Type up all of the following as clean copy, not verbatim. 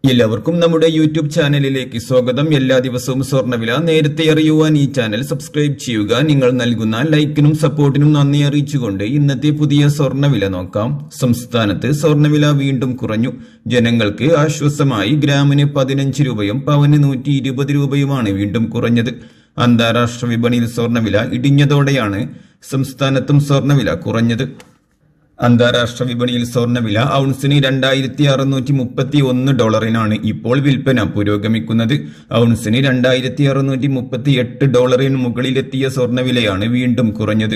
എല്ലാവർക്കും നമ്മുടെ യൂട്യൂബ് ചാനലിലേക്ക് സ്വാഗതം. എല്ലാ ദിവസവും സ്വർണ്ണവില നേരത്തെ അറിയുവാൻ ഈ ചാനൽ സബ്സ്ക്രൈബ് ചെയ്യുക. നിങ്ങൾ നൽകുന്ന ലൈക്കിനും സപ്പോർട്ടിനും നന്ദി അറിയിച്ചുകൊണ്ട് ഇന്നത്തെ പുതിയ സ്വർണ്ണവില നോക്കാം. സംസ്ഥാനത്ത് സ്വർണ്ണവില വീണ്ടും കുറഞ്ഞു. ജനങ്ങൾക്ക് ആശ്വാസമായി ഗ്രാമിന് 15 രൂപയും പവന് 120 രൂപയുമാണ് വീണ്ടും കുറഞ്ഞത്. അന്താരാഷ്ട്ര വിപണിയിൽ സ്വർണ്ണവില ഇടിഞ്ഞതോടെയാണ് സംസ്ഥാനത്തും സ്വർണ്ണവില കുറഞ്ഞത്. അന്താരാഷ്ട്ര വിപണിയിൽ സ്വർണ്ണവില ഔൺസിന് $2631 ഇപ്പോൾ വിൽപ്പന പുരോഗമിക്കുന്നത്. ഔൺസിന് $2638 മുകളിലെത്തിയ സ്വർണ്ണവിലയാണ് വീണ്ടും കുറഞ്ഞത്.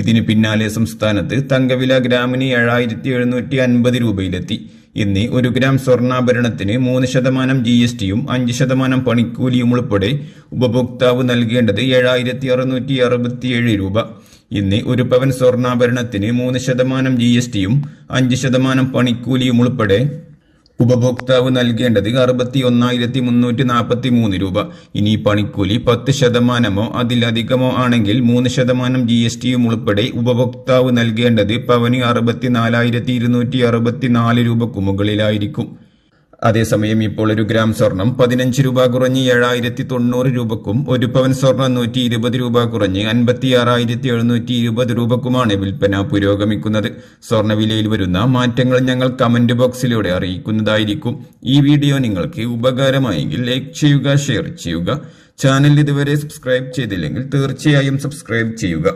ഇതിന് പിന്നാലെ സംസ്ഥാനത്ത് തങ്കവില ഗ്രാമിന് 7750 രൂപയിലെത്തി. ഇന്ന് 1 ഗ്രാം സ്വർണ്ണാഭരണത്തിന് 3% GSTയും 5% പണിക്കൂലിയും ഉൾപ്പെടെ ഉപഭോക്താവ് നൽകേണ്ടത് 7667 രൂപ. ഇന്ന് 1 പവൻ സ്വർണ്ണാഭരണത്തിന് 3% GSTയും 5% പണിക്കൂലിയും ഉൾപ്പെടെ ഉപഭോക്താവ് നൽകേണ്ടത് 61,343 രൂപ. ഇനി പണിക്കൂലി 10%മോ അതിലധികമോ ആണെങ്കിൽ 3% GSTയും ഉൾപ്പെടെ ഉപഭോക്താവ് നൽകേണ്ടത് പവന് 64,264 രൂപക്കു മുകളിലായിരിക്കും. അതേസമയം ഇപ്പോൾ 1 ഗ്രാം സ്വർണം 15 രൂപ കുറഞ്ഞ് 7090 രൂപക്കും 1 പവൻ സ്വർണം 120 രൂപ കുറഞ്ഞ് 56,720 രൂപക്കുമാണ് വിൽപ്പന പുരോഗമിക്കുന്നത്. സ്വർണ്ണവിലയിൽ വരുന്ന മാറ്റങ്ങൾ ഞങ്ങൾ കമന്റ് ബോക്സിലൂടെ അറിയിക്കുന്നതായിരിക്കും. ഈ വീഡിയോ നിങ്ങൾക്ക് ഉപകാരമായെങ്കിൽ ലൈക്ക് ചെയ്യുക, ഷെയർ ചെയ്യുക. ചാനൽ ഇതുവരെ സബ്സ്ക്രൈബ് ചെയ്തില്ലെങ്കിൽ തീർച്ചയായും സബ്സ്ക്രൈബ് ചെയ്യുക.